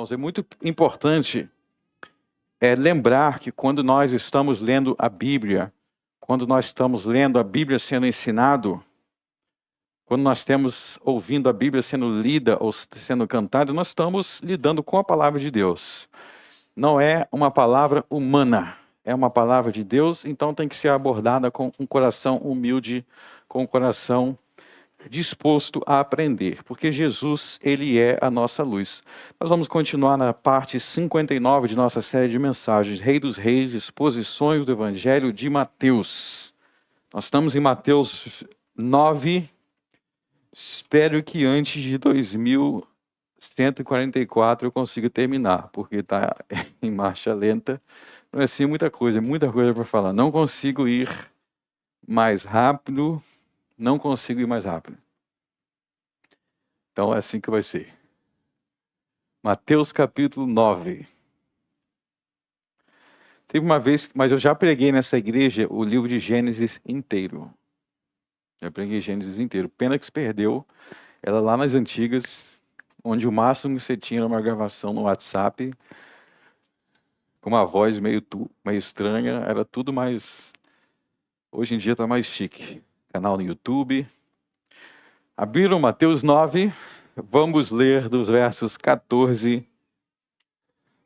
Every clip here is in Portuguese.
Irmãos, é muito importante lembrar que quando nós estamos lendo a Bíblia, quando nós estamos lendo a Bíblia sendo ensinado, quando nós estamos ouvindo a Bíblia sendo lida ou sendo cantada, nós estamos lidando com a palavra de Deus. Não é uma palavra humana, é uma palavra de Deus, então tem que ser abordada com um coração humilde, com um coração disposto a aprender, porque Jesus, ele é a nossa luz. Nós vamos continuar na parte 59 de nossa série de mensagens, Rei dos Reis, exposições do Evangelho de Mateus. Nós estamos em Mateus 9, espero que antes de 2144 eu consiga terminar, porque está em marcha lenta. Não é assim muita coisa para falar. Não consigo ir mais rápido. Não consigo ir mais rápido. Então é assim que vai ser. Mateus capítulo 9. Teve uma vez, mas eu já preguei nessa igreja o livro de Gênesis inteiro. Já preguei Gênesis inteiro. Pena que se perdeu. Ela lá nas antigas, onde o máximo que você tinha era uma gravação no WhatsApp, com uma voz meio estranha, era tudo mais... Hoje em dia está mais chique. Canal no YouTube. Abriram Mateus 9, vamos ler dos versos 14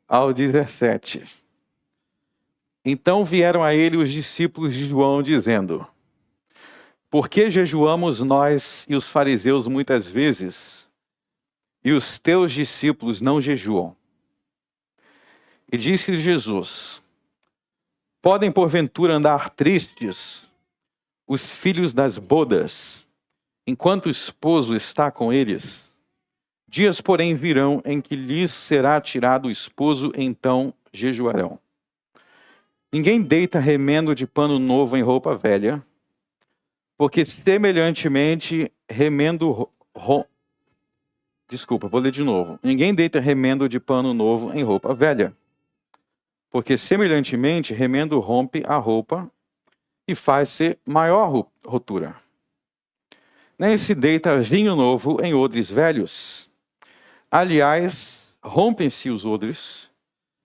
ao 17. Então vieram a ele os discípulos de João, dizendo: por que jejuamos nós e os fariseus muitas vezes, e os teus discípulos não jejuam? E disse Jesus: podem porventura andar tristes os filhos das bodas, enquanto o esposo está com eles? Dias, porém, virão em que lhes será tirado o esposo, então jejuarão. Ninguém deita remendo de pano novo em roupa velha, porque semelhantemente Ninguém deita remendo de pano novo em roupa velha, porque semelhantemente remendo rompe a roupa e faz-se maior rotura. Nem se deita vinho novo em odres velhos. Aliás, rompem-se os odres,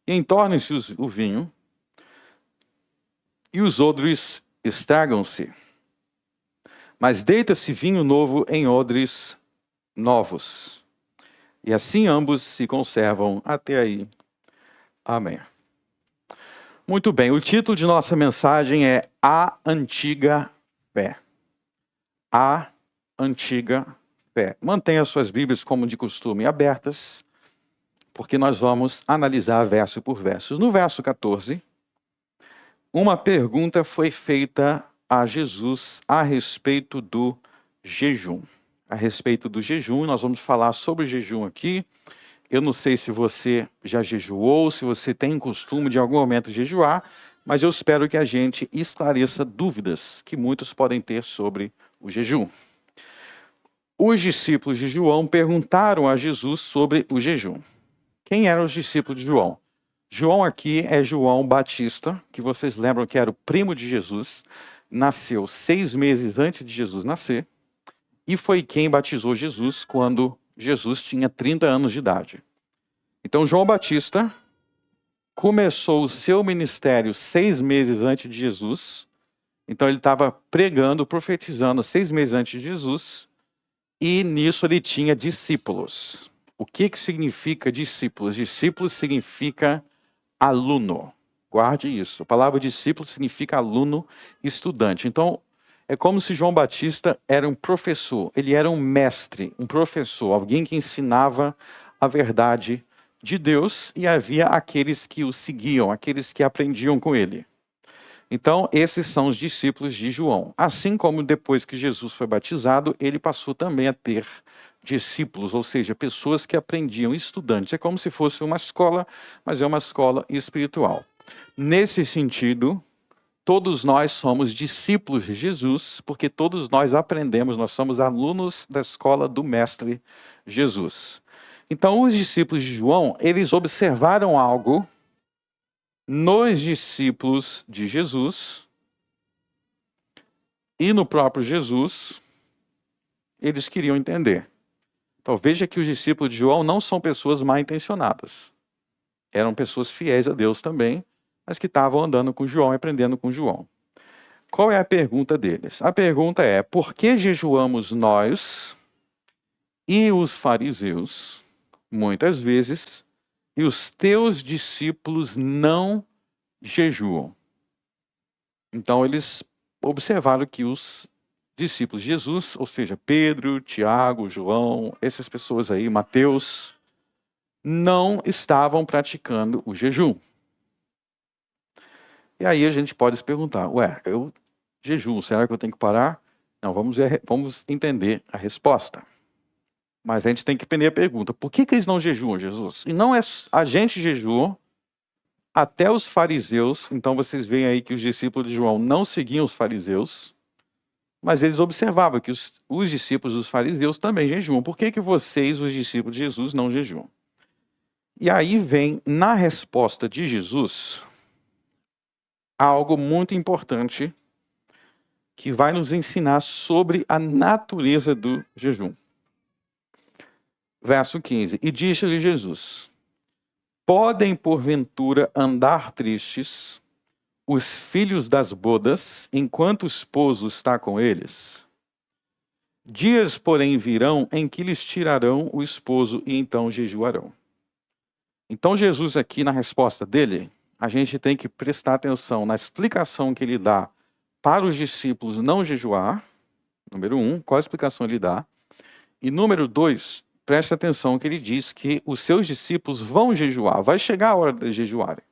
e entornem-se o vinho, e os odres estragam-se. Mas deita-se vinho novo em odres novos. E assim ambos se conservam até aí. Amém. Muito bem, o título de nossa mensagem é A Antiga Fé. A Antiga Fé. Mantenha suas Bíblias, como de costume, abertas, porque nós vamos analisar verso por verso. No verso 14, uma pergunta foi feita a Jesus a respeito do jejum. A respeito do jejum, nós vamos falar sobre o jejum aqui. Eu não sei se você já jejuou, se você tem costume de algum momento jejuar, mas eu espero que a gente esclareça dúvidas que muitos podem ter sobre o jejum. Os discípulos de João perguntaram a Jesus sobre o jejum. Quem eram os discípulos de João? João aqui é João Batista, que vocês lembram que era o primo de Jesus, nasceu 6 meses antes de Jesus nascer, e foi quem batizou Jesus quando Jesus tinha 30 anos de idade. Então João Batista começou o seu ministério 6 meses antes de Jesus, então ele estava pregando, profetizando 6 meses antes de Jesus, e nisso ele tinha discípulos. O que significa discípulos? Discípulos significa aluno. Guarde isso. A palavra discípulo significa aluno, estudante. Então, é como se João Batista era um professor. Ele era um mestre, um professor, alguém que ensinava a verdade de Deus, e havia aqueles que o seguiam, aqueles que aprendiam com ele. Então, esses são os discípulos de João. Assim como depois que Jesus foi batizado, ele passou também a ter discípulos, ou seja, pessoas que aprendiam, estudantes. É como se fosse uma escola, mas é uma escola espiritual. Nesse sentido, todos nós somos discípulos de Jesus, porque todos nós aprendemos, nós somos alunos da escola do Mestre Jesus. Então, os discípulos de João, eles observaram algo nos discípulos de Jesus e no próprio Jesus, eles queriam entender. Então veja que os discípulos de João não são pessoas mal intencionadas. Eram pessoas fiéis a Deus também, mas que estavam andando com João e aprendendo com João. Qual é a pergunta deles? A pergunta é: por que jejuamos nós e os fariseus, muitas vezes, e os teus discípulos não jejuam? Então eles observaram que os discípulos de Jesus, ou seja, Pedro, Tiago, João, essas pessoas aí, Mateus, não estavam praticando o jejum. E aí a gente pode se perguntar: ué, eu jejuo, será que eu tenho que parar? Não, vamos entender a resposta. Mas a gente tem que entender a pergunta: por que eles não jejuam, Jesus? E não é a gente jejua, até os fariseus. Então vocês veem aí que os discípulos de João não seguiam os fariseus, mas eles observavam que os discípulos dos fariseus também jejuam. Por que vocês, os discípulos de Jesus, não jejuam? E aí vem, na resposta de Jesus, algo muito importante que vai nos ensinar sobre a natureza do jejum. Verso 15. E disse-lhe Jesus: podem porventura andar tristes os filhos das bodas, enquanto o esposo está com eles? Dias, porém, virão em que lhes tirarão o esposo e então jejuarão. Então Jesus aqui, na resposta dele, a gente tem que prestar atenção na explicação que ele dá para os discípulos não jejuar. Número 1, qual a explicação ele dá? E número 2, preste atenção que ele diz que os seus discípulos vão jejuar. Vai chegar a hora de jejuarem.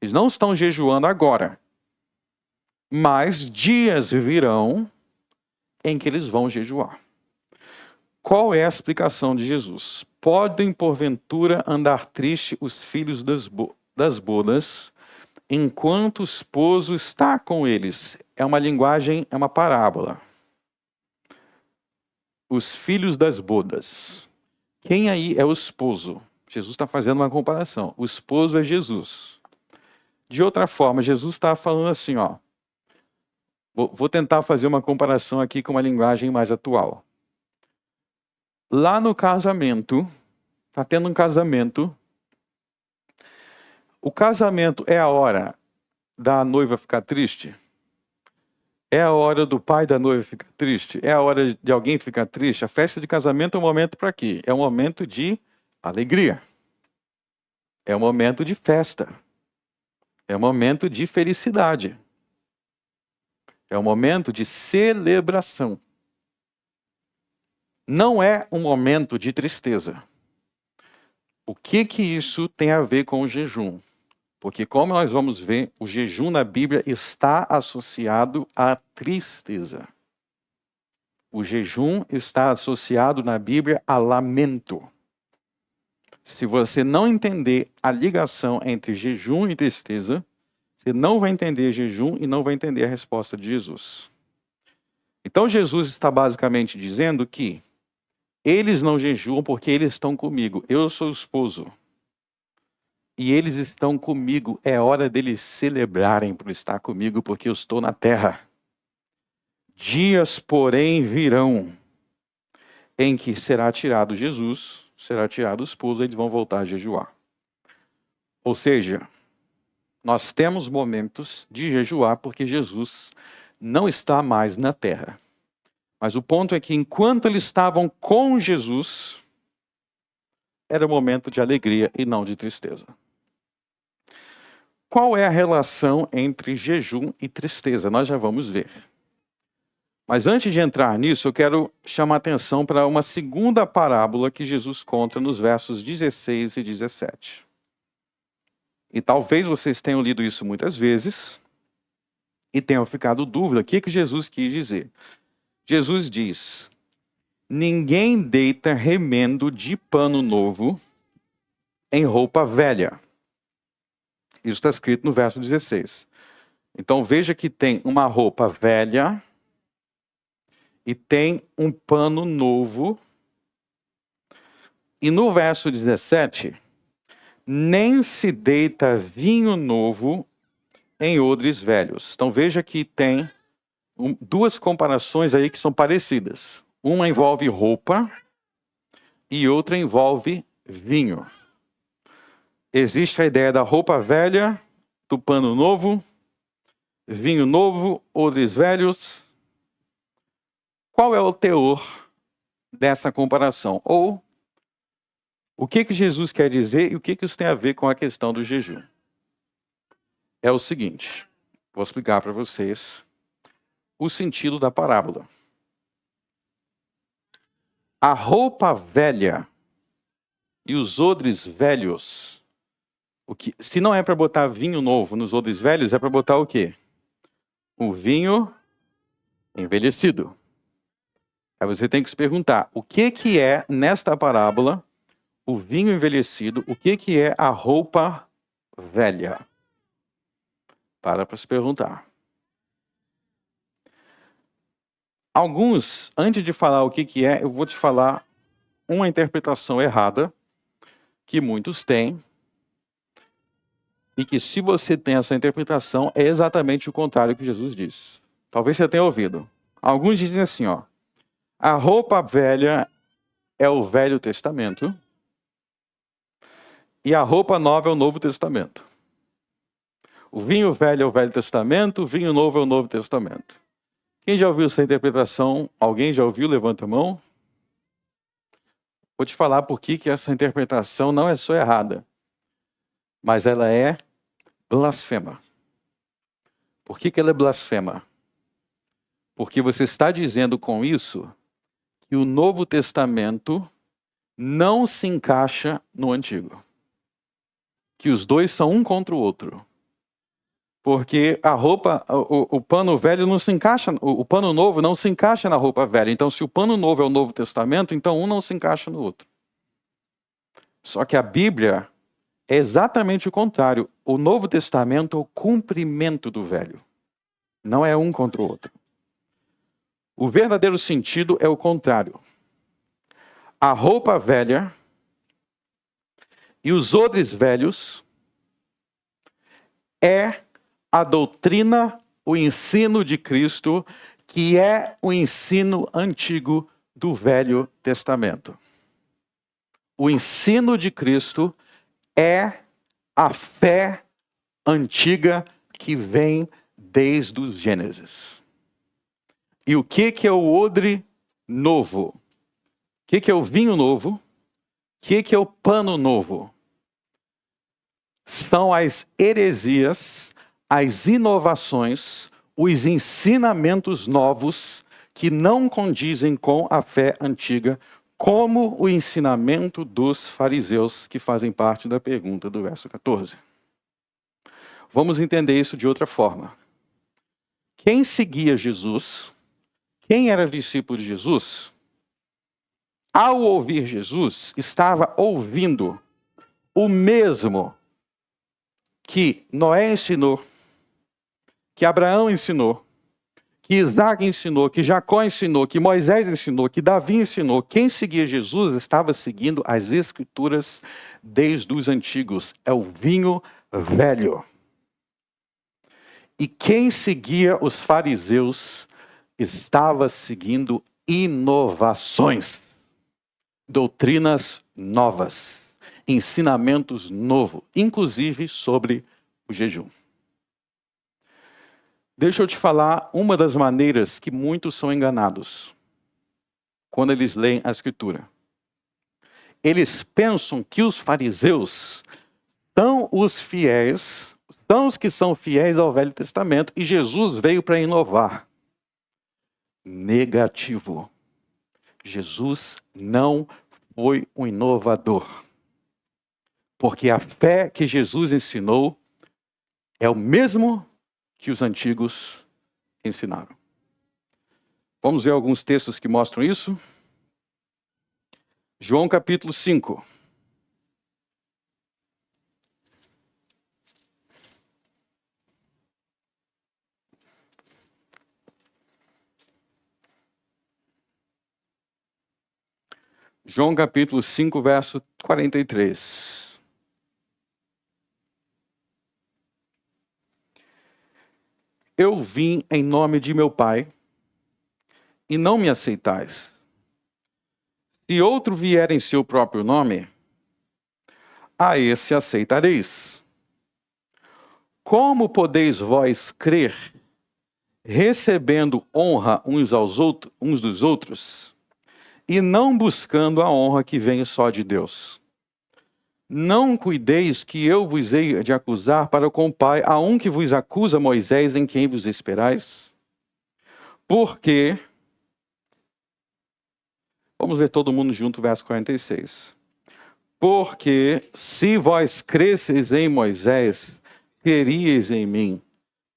Eles não estão jejuando agora. Mas dias virão em que eles vão jejuar. Qual é a explicação de Jesus? Podem, porventura, andar triste os filhos das bodas, enquanto o esposo está com eles. É uma linguagem, é uma parábola. Os filhos das bodas. Quem aí é o esposo? Jesus está fazendo uma comparação. O esposo é Jesus. De outra forma, Jesus está falando assim, ó. Vou tentar fazer uma comparação aqui com uma linguagem mais atual. Lá no casamento, está tendo um casamento. O casamento é a hora da noiva ficar triste? É a hora do pai da noiva ficar triste? É a hora de alguém ficar triste? A festa de casamento é um momento para quê? É um momento de alegria. É um momento de festa. É um momento de felicidade. É um momento de celebração. Não é um momento de tristeza. O que isso tem a ver com o jejum? Porque, como nós vamos ver, o jejum na Bíblia está associado à tristeza. O jejum está associado na Bíblia a lamento. Se você não entender a ligação entre jejum e tristeza, você não vai entender jejum e não vai entender a resposta de Jesus. Então Jesus está basicamente dizendo que eles não jejuam porque eles estão comigo. Eu sou o esposo. E eles estão comigo. É hora deles celebrarem por estar comigo, porque eu estou na terra. Dias, porém, virão em que será tirado Jesus, será tirado o esposo, e eles vão voltar a jejuar. Ou seja, nós temos momentos de jejuar porque Jesus não está mais na terra. Mas o ponto é que enquanto eles estavam com Jesus, era um momento de alegria e não de tristeza. Qual é a relação entre jejum e tristeza? Nós já vamos ver. Mas antes de entrar nisso, eu quero chamar a atenção para uma segunda parábola que Jesus conta nos versos 16 e 17. E talvez vocês tenham lido isso muitas vezes e tenham ficado dúvida. O que Jesus quis dizer? Jesus diz: ninguém deita remendo de pano novo em roupa velha. Isso está escrito no verso 16. Então veja que tem uma roupa velha e tem um pano novo. E no verso 17, nem se deita vinho novo em odres velhos. Então veja que tem duas comparações aí que são parecidas. Uma envolve roupa, e outra envolve vinho. Existe a ideia da roupa velha, do pano novo, vinho novo, odres velhos. Qual é o teor dessa comparação? Ou o que Jesus quer dizer e o que isso tem a ver com a questão do jejum? É o seguinte, vou explicar para vocês o sentido da parábola. A roupa velha e os odres velhos, se não é para botar vinho novo nos odres velhos, é para botar o quê? O vinho envelhecido. Aí você tem que se perguntar, o que é, nesta parábola, o vinho envelhecido, o que é a roupa velha? Para se perguntar. Alguns, antes de falar o que é, eu vou te falar uma interpretação errada, que muitos têm, e que se você tem essa interpretação, é exatamente o contrário que Jesus disse. Talvez você tenha ouvido. Alguns dizem assim, ó, a roupa velha é o Velho Testamento e a roupa nova é o Novo Testamento. O vinho velho é o Velho Testamento, o vinho novo é o Novo Testamento. Quem já ouviu essa interpretação? Alguém já ouviu? Levanta a mão. Vou te falar por que essa interpretação não é só errada, mas ela é blasfema. Por que ela é blasfema? Porque você está dizendo com isso que o Novo Testamento não se encaixa no Antigo. Que os dois são um contra o outro. Porque a roupa, o pano velho não se encaixa, o pano novo não se encaixa na roupa velha. Então, se o pano novo é o Novo Testamento, então um não se encaixa no outro. Só que a Bíblia é exatamente o contrário. O Novo Testamento é o cumprimento do Velho. Não é um contra o outro. O verdadeiro sentido é o contrário. A roupa velha e os odres velhos é a doutrina, o ensino de Cristo, que é o ensino antigo do Velho Testamento. O ensino de Cristo é a fé antiga que vem desde os Gênesis. E o que é o odre novo? O que é o vinho novo? O que é o pano novo? São as heresias, as inovações, os ensinamentos novos que não condizem com a fé antiga, como o ensinamento dos fariseus, que fazem parte da pergunta do verso 14. Vamos entender isso de outra forma. Quem seguia Jesus, quem era discípulo de Jesus, ao ouvir Jesus, estava ouvindo o mesmo que Noé ensinou, que Abraão ensinou, que Isaac ensinou, que Jacó ensinou, que Moisés ensinou, que Davi ensinou. Quem seguia Jesus estava seguindo as Escrituras desde os antigos. É o vinho velho. E quem seguia os fariseus estava seguindo inovações, doutrinas novas, ensinamentos novos, inclusive sobre o jejum. Deixa eu te falar uma das maneiras que muitos são enganados quando eles leem a Escritura. Eles pensam que os fariseus são os fiéis, são os que são fiéis ao Velho Testamento e Jesus veio para inovar. Negativo. Jesus não foi um inovador. Porque a fé que Jesus ensinou é o mesmo que os antigos ensinaram. Vamos ver alguns textos que mostram isso? João capítulo 5. João capítulo 5, verso 43. Eu vim em nome de meu Pai, e não me aceitais. Se outro vier em seu próprio nome, a esse aceitareis. Como podeis vós crer, recebendo honra uns dos outros, e não buscando a honra que vem só de Deus? Não cuideis que eu vos hei de acusar para com o Pai, a um que vos acusa, Moisés, em quem vos esperais? Porque, vamos ler todo mundo junto, verso 46. Porque se vós cresceis em Moisés, creríeis em mim,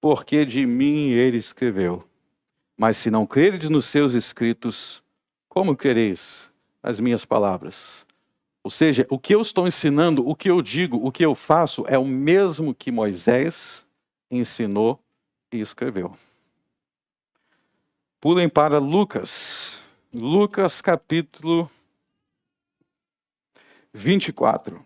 porque de mim ele escreveu. Mas se não creredes nos seus escritos, como crereis nas minhas palavras? Ou seja, o que eu estou ensinando, o que eu digo, o que eu faço é o mesmo que Moisés ensinou e escreveu. Pulem para Lucas. Lucas capítulo 24.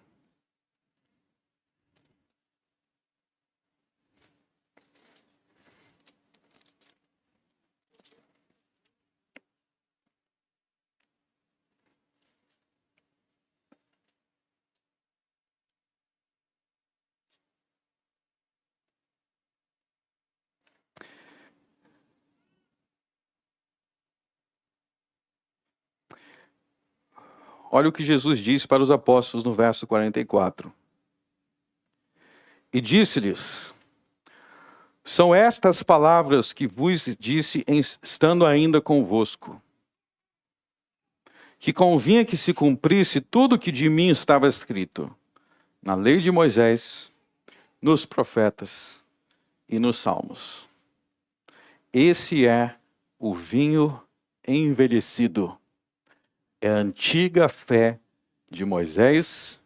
Olha o que Jesus diz para os apóstolos no verso 44. E disse-lhes: são estas palavras que vos disse estando ainda convosco, que convinha que se cumprisse tudo o que de mim estava escrito, na lei de Moisés, nos profetas e nos salmos. Esse é o vinho envelhecido. É a antiga fé de Moisés,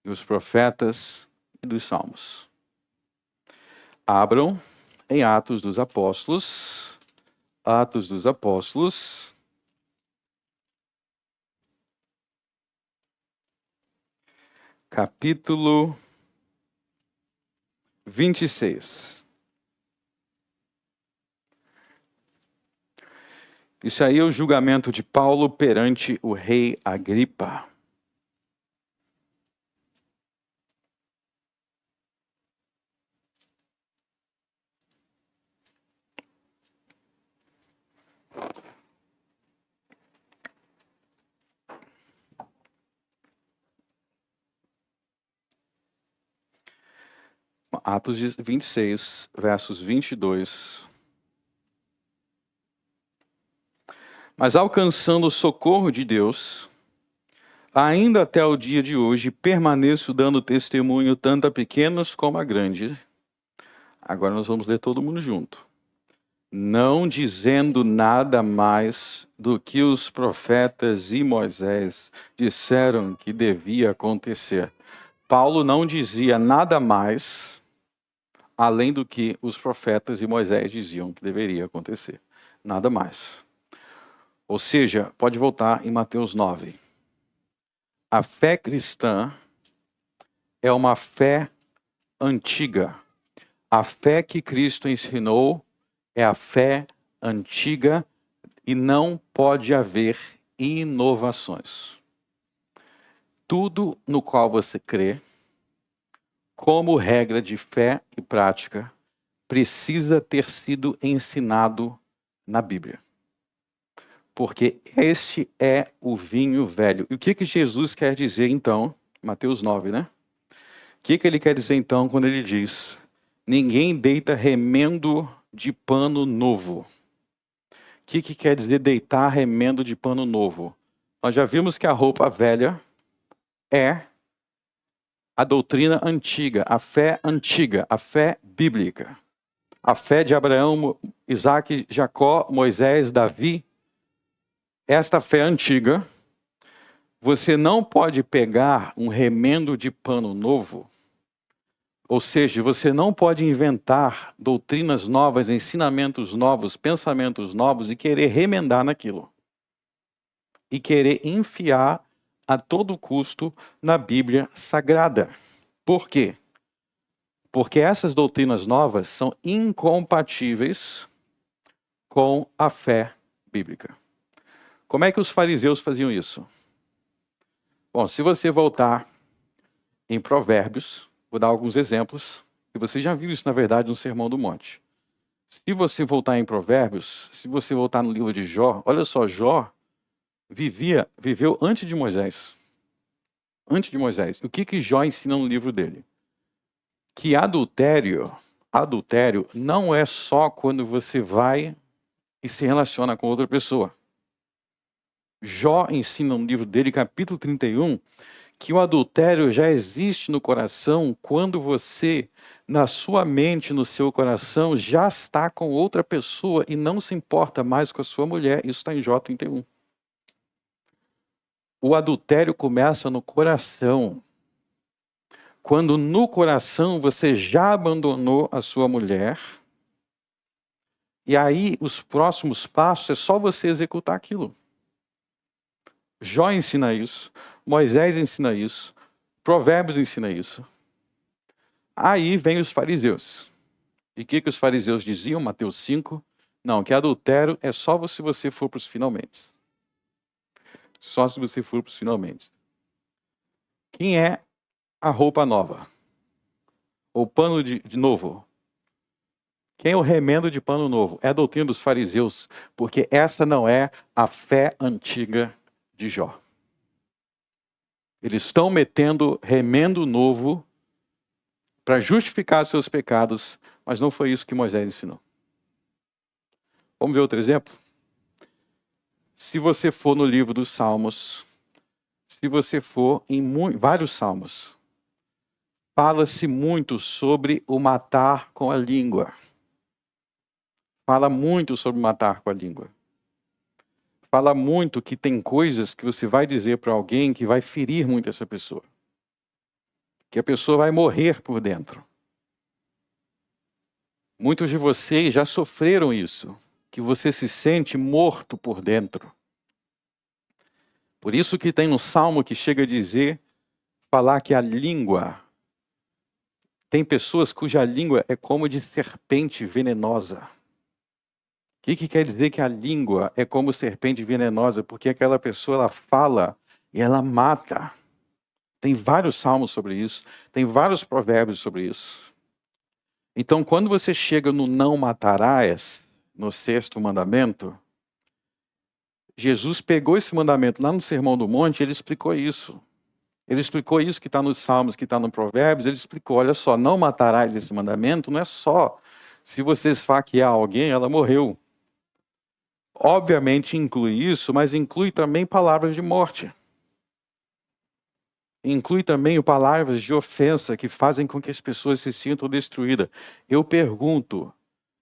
dos profetas e dos salmos. Abram em Atos dos Apóstolos. Atos dos Apóstolos. Capítulo 26. Isso aí é o julgamento de Paulo perante o rei Agripa. Atos 26, versos 22. Mas alcançando o socorro de Deus, ainda até o dia de hoje, permaneço dando testemunho tanto a pequenos como a grandes. Agora nós vamos ler todo mundo junto. Não dizendo nada mais do que os profetas e Moisés disseram que devia acontecer. Paulo não dizia nada mais além do que os profetas e Moisés diziam que deveria acontecer. Nada mais. Ou seja, pode voltar em Mateus 9. A fé cristã é uma fé antiga. A fé que Cristo ensinou é a fé antiga e não pode haver inovações. Tudo no qual você crê, como regra de fé e prática, precisa ter sido ensinado na Bíblia. Porque este é o vinho velho. E o que Jesus quer dizer então? Mateus 9, né? O que ele quer dizer então quando ele diz: ninguém deita remendo de pano novo? O que quer dizer deitar remendo de pano novo? Nós já vimos que a roupa velha é a doutrina antiga, a fé antiga, a fé bíblica. A fé de Abraão, Isaac, Jacó, Moisés, Davi. Esta fé antiga, você não pode pegar um remendo de pano novo, ou seja, você não pode inventar doutrinas novas, ensinamentos novos, pensamentos novos e querer remendar naquilo. E querer enfiar a todo custo na Bíblia Sagrada. Por quê? Porque essas doutrinas novas são incompatíveis com a fé bíblica. Como é que os fariseus faziam isso? Bom, se você voltar em Provérbios, vou dar alguns exemplos, e você já viu isso, na verdade, no Sermão do Monte. Se você voltar em Provérbios, se você voltar no livro de Jó, olha só, Jó viveu antes de Moisés. Antes de Moisés. O que Jó ensina no livro dele? Que adultério não é só quando você vai e se relaciona com outra pessoa. Jó ensina no livro dele, capítulo 31, que o adultério já existe no coração quando você, na sua mente, no seu coração, já está com outra pessoa e não se importa mais com a sua mulher. Isso está em Jó 31. O adultério começa no coração. Quando no coração você já abandonou a sua mulher, e aí os próximos passos é só você executar aquilo. Jó ensina isso, Moisés ensina isso, Provérbios ensina isso. Aí vem os fariseus. E o que os fariseus diziam, Mateus 5? Não, que adultério é só se você for para os finalmente. Só se você for para os finalmente. Quem é a roupa nova? O pano de novo? Quem é o remendo de pano novo? É a doutrina dos fariseus, porque essa não é a fé antiga de Jó. Eles estão metendo remendo novo para justificar seus pecados, mas não foi isso que Moisés ensinou. Vamos ver outro exemplo? Se você for no livro dos Salmos, se você for em vários salmos, fala-se muito sobre o matar com a língua. Fala muito sobre matar com a língua. Fala muito que tem coisas que você vai dizer para alguém que vai ferir muito essa pessoa. Que a pessoa vai morrer por dentro. Muitos de vocês já sofreram isso, que você se sente morto por dentro. Por isso que tem um salmo que chega a dizer, falar que a língua, tem pessoas cuja língua é como de serpente venenosa. O que quer dizer que a língua é como serpente venenosa? Porque aquela pessoa, ela fala e ela mata. Tem vários salmos sobre isso, tem vários provérbios sobre isso. Então, quando você chega no não matarás, no sexto mandamento, Jesus pegou esse mandamento lá no Sermão do Monte, ele explicou isso. Ele explicou isso que está nos Salmos, que está no Provérbios, ele explicou, olha só, não matarás, esse mandamento não é só se você esfaquear alguém, ela morreu. Obviamente inclui isso, mas inclui também palavras de morte. Inclui também palavras de ofensa que fazem com que as pessoas se sintam destruídas. Eu pergunto,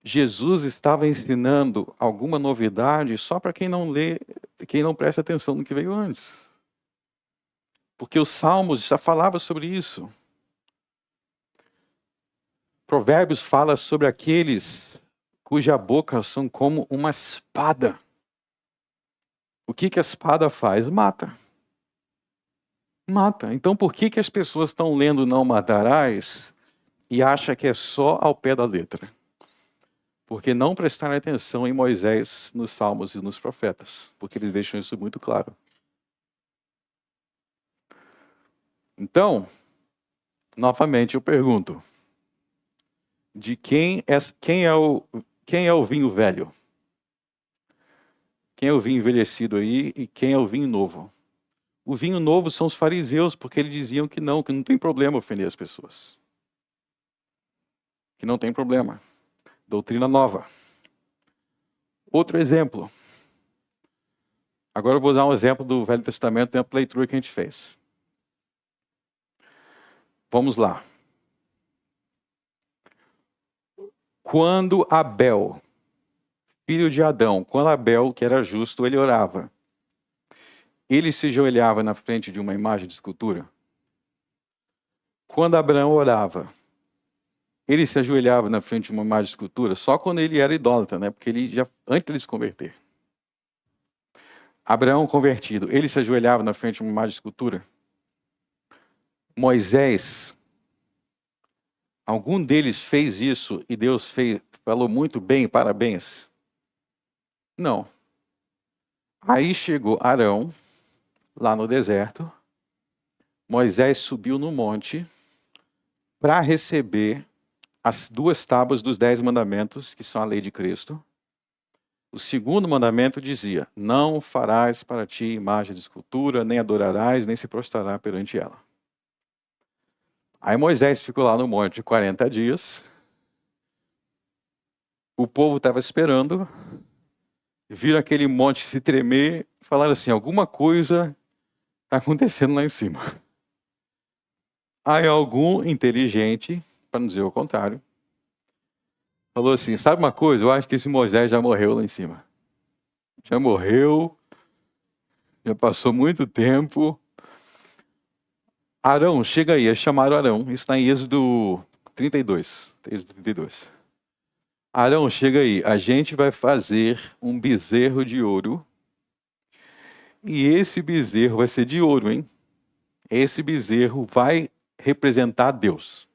Jesus estava ensinando alguma novidade só para quem não lê, quem não presta atenção no que veio antes? Porque os Salmos já falavam sobre isso. Provérbios fala sobre aqueles cuja boca são como uma espada. O que a espada faz? Mata. Mata. Então por que as pessoas estão lendo não matarás e acham que é só ao pé da letra? Porque não prestaram atenção em Moisés, nos Salmos e nos profetas. Porque eles deixam isso muito claro. Então, novamente eu pergunto. De quem é o vinho velho? Quem é o vinho envelhecido aí e quem é o vinho novo? O vinho novo são os fariseus, porque eles diziam que não tem problema ofender as pessoas. Que não tem problema. Doutrina nova. Outro exemplo. Agora eu vou dar um exemplo do Velho Testamento dentro da leitura que a gente fez. Vamos lá. Quando Abel, filho de Adão, quando Abel, que era justo, ele orava, ele se ajoelhava na frente de uma imagem de escultura? Quando Abraão orava, ele se ajoelhava na frente de uma imagem de escultura só quando ele era idólatra, né? Porque ele já antes de se converter. Abraão convertido, ele se ajoelhava na frente de uma imagem de escultura? Moisés, algum deles fez isso e Deus falou muito bem, parabéns? Não. Aí chegou Arão, lá no deserto, Moisés subiu no monte para receber as 2 tábuas dos 10 mandamentos, que são a lei de Cristo. O segundo mandamento dizia: não farás para ti imagem de escultura, nem adorarás, nem se prostrará perante ela. Aí Moisés ficou lá no monte 40 dias. O povo estava esperando. Viram aquele monte se tremer. Falaram assim: alguma coisa está acontecendo lá em cima. Aí algum inteligente, para não dizer o contrário, falou assim: sabe uma coisa? Eu acho que esse Moisés já morreu lá em cima. Já morreu. Já passou muito tempo. Arão, chega aí. Eles chamaram Arão. Isso está em Êxodo 32. Êxodo 32. Arão, chega aí. A gente vai fazer um bezerro de ouro. E esse bezerro vai ser de ouro, hein? Esse bezerro vai representar Deus.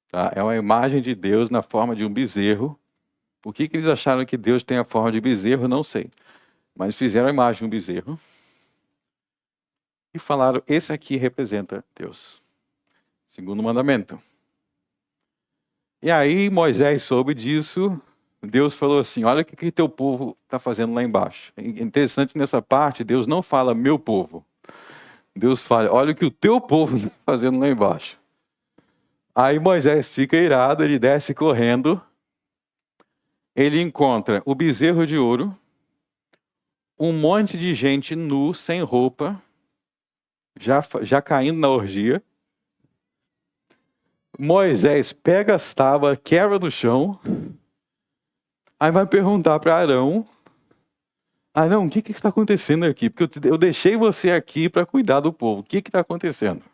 Tá? É uma imagem de Deus na forma de um bezerro. Por que eles acharam que Deus tem a forma de bezerro? Não sei. Mas fizeram a imagem de um bezerro. E falaram: esse aqui representa Deus. Segundo mandamento. E aí Moisés soube disso. Deus falou assim: olha o que teu povo está fazendo lá embaixo. É interessante nessa parte, Deus não fala meu povo. Deus fala: olha o que o teu povo está fazendo lá embaixo. Aí Moisés fica irado, ele desce correndo. Ele encontra o bezerro de ouro, um monte de gente nu, sem roupa, já caindo na orgia. Moisés pega as tábuas, quebra no chão. Aí vai perguntar para Arão: Arão, o que está acontecendo aqui? Porque eu deixei você aqui para cuidar do povo. O que está acontecendo?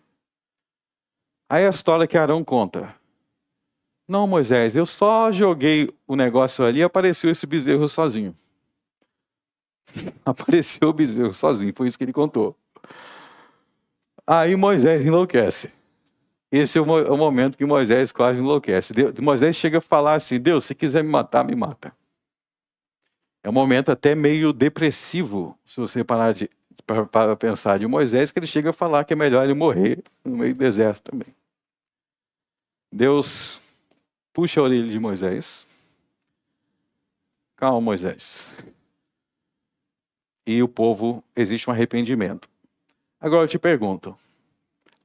Aí a história que Arão conta: não, Moisés, eu só joguei o negócio ali e apareceu esse bezerro sozinho. Apareceu o bezerro sozinho, foi isso que ele contou. Aí Moisés enlouquece. Esse é o momento que Moisés quase enlouquece. Moisés chega a falar assim: Deus, se quiser me matar, me mata. É um momento até meio depressivo, se você parar para pensar, de Moisés, que ele chega a falar que é melhor ele morrer no meio do deserto também. Deus puxa a orelha de Moisés. Calma, Moisés. E o povo, existe um arrependimento. Agora eu te pergunto,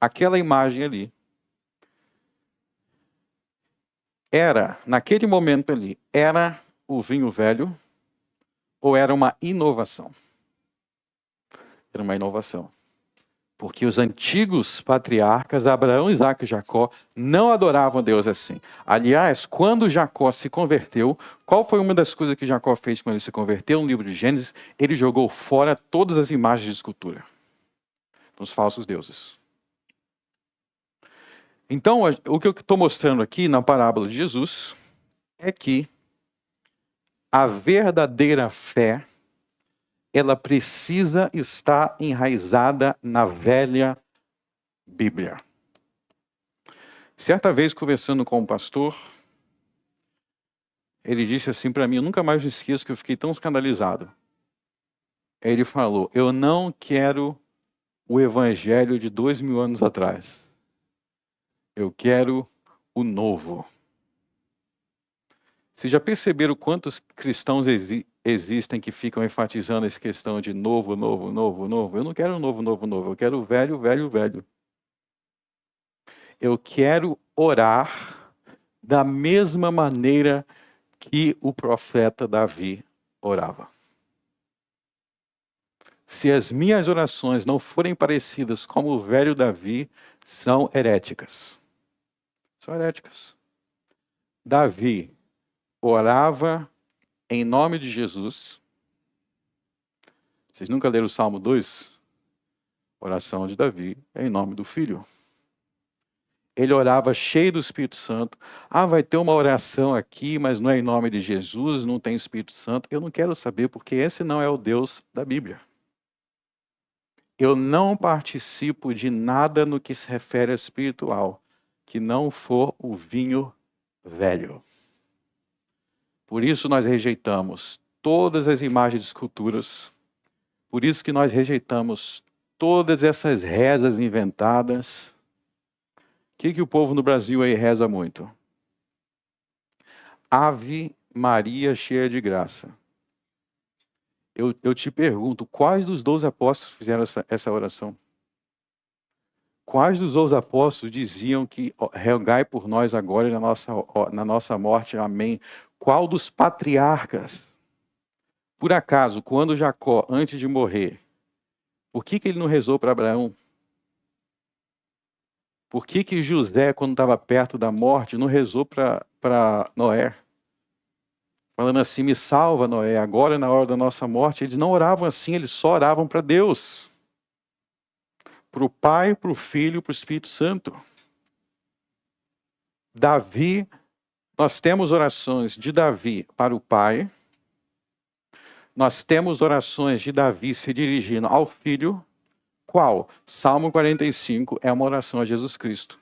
aquela imagem ali, naquele momento ali, era o vinho velho ou era uma inovação? Era uma inovação. Porque os antigos patriarcas, Abraão, Isaac e Jacó, não adoravam Deus assim. Aliás, quando Jacó se converteu, qual foi uma das coisas que Jacó fez quando ele se converteu? No livro de Gênesis, ele jogou fora todas as imagens de escultura dos falsos deuses. Então, o que eu estou mostrando aqui na parábola de Jesus é que a verdadeira fé, ela precisa estar enraizada na velha Bíblia. Certa vez, conversando com um pastor, ele disse assim para mim, eu nunca mais me esqueço que eu fiquei tão escandalizado. Ele falou: eu não quero o evangelho de 2000 anos atrás. Eu quero o novo. Vocês já perceberam quantos cristãos existem que ficam enfatizando essa questão de novo, novo, novo, novo? Eu não quero novo, novo, novo. Eu quero velho, velho, velho. Eu quero orar da mesma maneira que o profeta Davi orava. Se as minhas orações não forem parecidas como o velho Davi, são heréticas. São heréticas. Davi orava em nome de Jesus. Vocês nunca leram o Salmo 2? Oração de Davi é em nome do Filho. Ele orava cheio do Espírito Santo. Vai ter uma oração aqui, mas não é em nome de Jesus, não tem Espírito Santo. Eu não quero saber, porque esse não é o Deus da Bíblia. Eu não participo de nada no que se refere a espiritual, que não for o vinho velho. Por isso nós rejeitamos todas as imagens de esculturas. Por isso que nós rejeitamos todas essas rezas inventadas, o que o povo no Brasil aí reza muito? Ave Maria cheia de graça. Eu te pergunto, quais dos 12 apóstolos fizeram essa oração? Quais dos 12 apóstolos diziam que rogai por nós agora e na nossa morte, amém? Qual dos patriarcas? Por acaso, quando Jacó, antes de morrer, por que ele não rezou para Abraão? Por que José, quando estava perto da morte, não rezou para Noé? Falando assim, me salva, Noé, agora na hora da nossa morte. Eles não oravam assim, eles só oravam para Deus. Para o Pai, para o Filho e para o Espírito Santo. Davi, nós temos orações de Davi para o Pai. Nós temos orações de Davi se dirigindo ao Filho. Qual? Salmo 45 é uma oração a Jesus Cristo.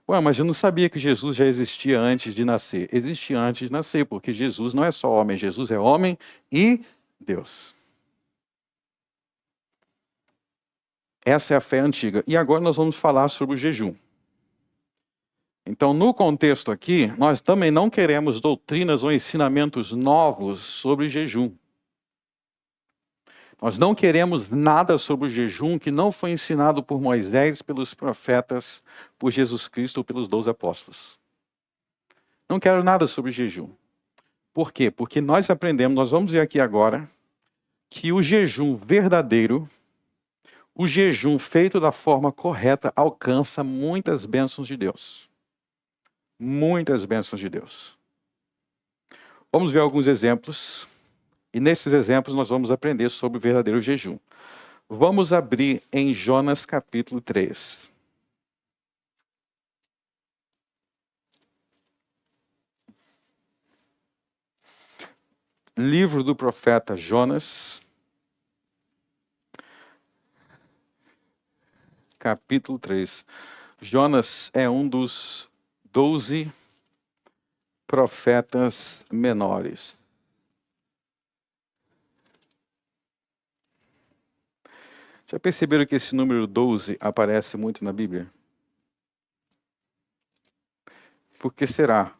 Ué, mas eu não sabia que Jesus já existia antes de nascer. Existia antes de nascer, porque Jesus não é só homem, Jesus é homem e Deus. Essa é a fé antiga. E agora nós vamos falar sobre o jejum. Então, no contexto aqui, nós também não queremos doutrinas ou ensinamentos novos sobre jejum. Nós não queremos nada sobre o jejum que não foi ensinado por Moisés, pelos profetas, por Jesus Cristo ou pelos 12 apóstolos. Não quero nada sobre jejum. Por quê? Porque nós aprendemos, nós vamos ver aqui agora, que o jejum verdadeiro, o jejum feito da forma correta, alcança muitas bênçãos de Deus. Muitas bênçãos de Deus. Vamos ver alguns exemplos. E nesses exemplos nós vamos aprender sobre o verdadeiro jejum. Vamos abrir em Jonas capítulo 3. Livro do profeta Jonas, capítulo 3. Jonas é um dos 12 profetas menores. Já perceberam que esse número 12 aparece muito na Bíblia? Por que será?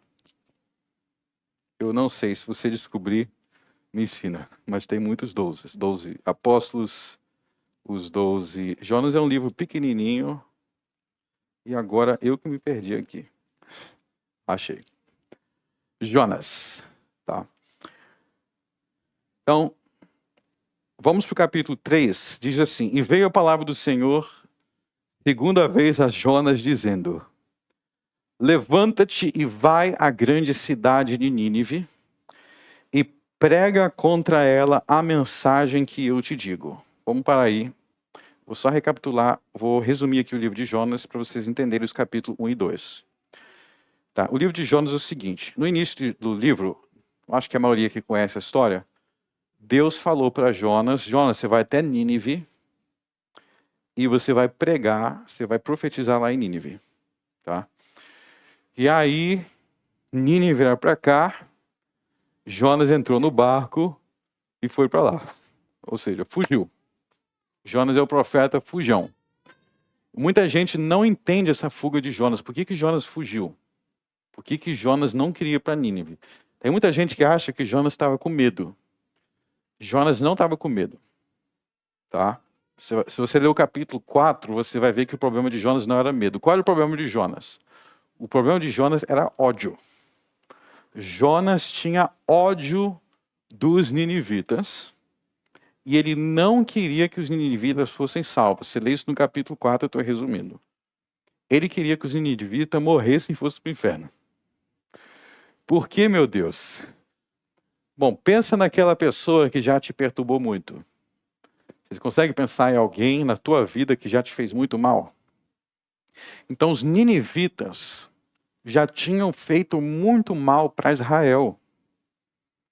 Eu não sei, se você descobrir, me ensina. Mas tem muitos 12. 12 apóstolos, os 12... Jonas é um livro pequenininho. E agora eu que me perdi aqui. Achei. Jonas. Tá. Então, vamos para o capítulo 3. Diz assim: E veio a palavra do Senhor segunda vez a Jonas, dizendo: Levanta-te e vai à grande cidade de Nínive e prega contra ela a mensagem que eu te digo. Vamos parar aí. Vou só recapitular, vou resumir aqui o livro de Jonas para vocês entenderem os capítulos 1 e 2. Tá, o livro de Jonas é o seguinte: no início do livro, acho que a maioria que conhece a história, Deus falou para Jonas: Jonas, você vai até Nínive e você vai pregar, você vai profetizar lá em Nínive. Tá? E aí, Nínive era para cá, Jonas entrou no barco e foi para lá. Ou seja, fugiu. Jonas é o profeta fujão. Muita gente não entende essa fuga de Jonas. Por que Jonas fugiu? Por que Jonas não queria ir para Nínive? Tem muita gente que acha que Jonas estava com medo. Jonas não estava com medo. Tá? Se você ler o capítulo 4, você vai ver que o problema de Jonas não era medo. Qual era o problema de Jonas? O problema de Jonas era ódio. Jonas tinha ódio dos ninivitas e ele não queria que os ninivitas fossem salvos. Você lê isso no capítulo 4, eu estou resumindo. Ele queria que os ninivitas morressem e fossem para o inferno. Por que, meu Deus? Bom, pensa naquela pessoa que já te perturbou muito. Você consegue pensar em alguém na tua vida que já te fez muito mal? Então, os ninivitas já tinham feito muito mal para Israel.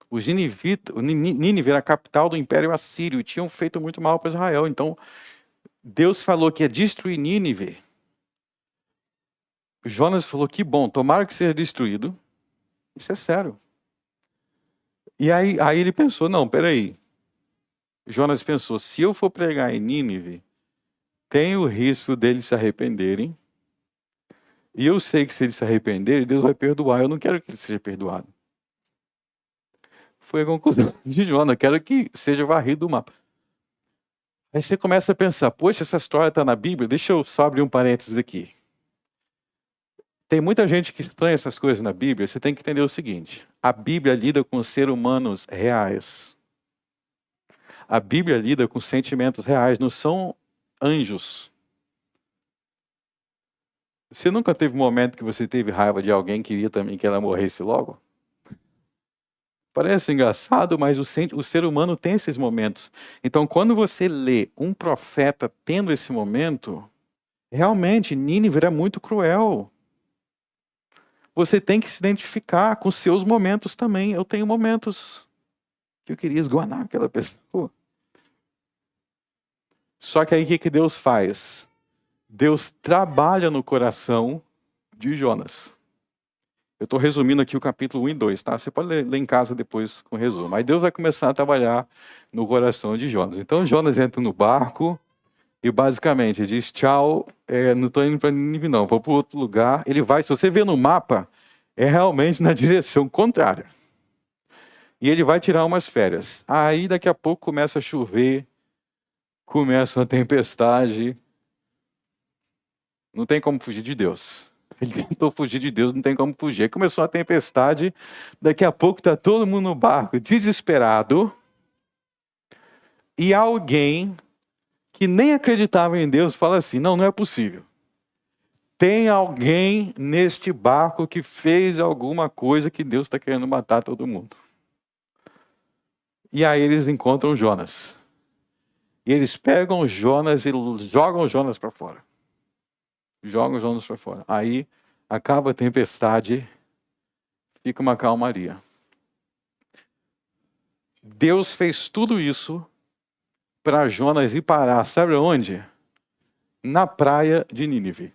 Os ninivitas, Nínive era a capital do Império Assírio e tinham feito muito mal para Israel. Então, Deus falou que ia destruir Nínive. Jonas falou: que bom, tomara que seja destruído. Isso é sério. E aí ele pensou: não, peraí. Jonas pensou, se eu for pregar em Nínive, tem o risco deles se arrependerem. E eu sei que se eles se arrependerem, Deus vai perdoar. Eu não quero que ele seja perdoado. Foi a conclusão de Jonas. Eu quero que seja varrido do mapa. Aí você começa a pensar, poxa, essa história está na Bíblia? Deixa eu só abrir um parênteses aqui. Tem muita gente que estranha essas coisas na Bíblia. Você tem que entender o seguinte. A Bíblia lida com seres humanos reais. A Bíblia lida com sentimentos reais. Não são anjos. Você nunca teve um momento que você teve raiva de alguém e queria também que ela morresse logo? Parece engraçado, mas o ser humano tem esses momentos. Então, quando você lê um profeta tendo esse momento, realmente, Nínive era muito cruel. Você tem que se identificar com seus momentos também. Eu tenho momentos que eu queria esganar aquela pessoa. Só que aí o que Deus faz? Deus trabalha no coração de Jonas. Eu estou resumindo aqui o capítulo 1 e 2, tá? Você pode ler em casa depois com resumo. Aí Deus vai começar a trabalhar no coração de Jonas. Então Jonas entra no barco e basicamente diz, tchau, não estou indo para Nínive não, vou para outro lugar. Ele vai, se você ver no mapa, é realmente na direção contrária. E ele vai tirar umas férias. Aí daqui a pouco começa a chover, começa uma tempestade. Não tem como fugir de Deus. Ele tentou fugir de Deus, não tem como fugir. Aí começou a tempestade, daqui a pouco está todo mundo no barco, desesperado. E alguém que nem acreditava em Deus fala assim, não é possível. Tem alguém neste barco que fez alguma coisa que Deus está querendo matar todo mundo. E aí eles encontram Jonas. E eles pegam Jonas e jogam Jonas para fora. Jogam Jonas para fora. Aí acaba a tempestade, fica uma calmaria. Deus fez tudo isso para Jonas ir parar, sabe onde? Na praia de Nínive.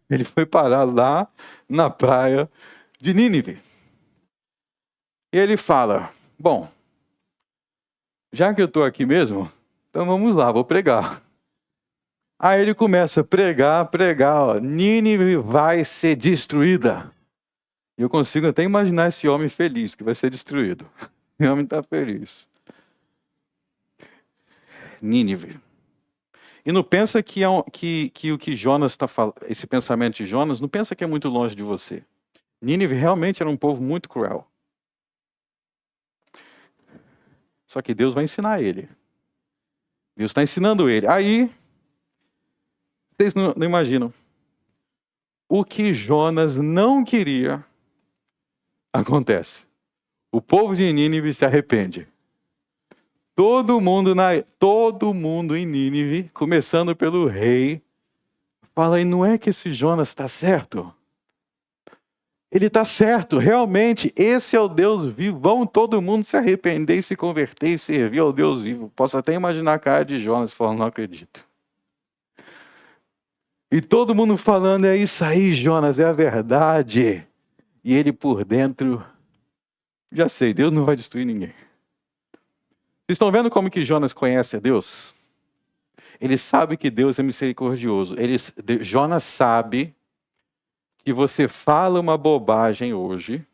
Ele foi parar lá na praia de Nínive. E ele fala, bom, já que eu estou aqui mesmo, então vamos lá, vou pregar. Aí ele começa a pregar, ó, Nínive vai ser destruída. E eu consigo até imaginar esse homem feliz que vai ser destruído. O homem está feliz. Nínive. E não pensa que o que Jonas está falando, esse pensamento de Jonas, não pensa que é muito longe de você. Nínive realmente era um povo muito cruel. Só que Deus vai ensinar ele. Deus está ensinando ele. Aí, vocês não imaginam. O que Jonas não queria, acontece. O povo de Nínive se arrepende. Todo mundo em Nínive, começando pelo rei, fala, e não é que esse Jonas está certo? Ele está certo, realmente, esse é o Deus vivo. Vão todo mundo se arrepender e se converter e servir ao Deus vivo. Posso até imaginar a cara de Jonas falando, não acredito. E todo mundo falando, é isso aí, Jonas, é a verdade. E ele por dentro, já sei, Deus não vai destruir ninguém. Vocês estão vendo como que Jonas conhece a Deus? Ele sabe que Deus é misericordioso. Jonas sabe que você fala uma bobagem hoje,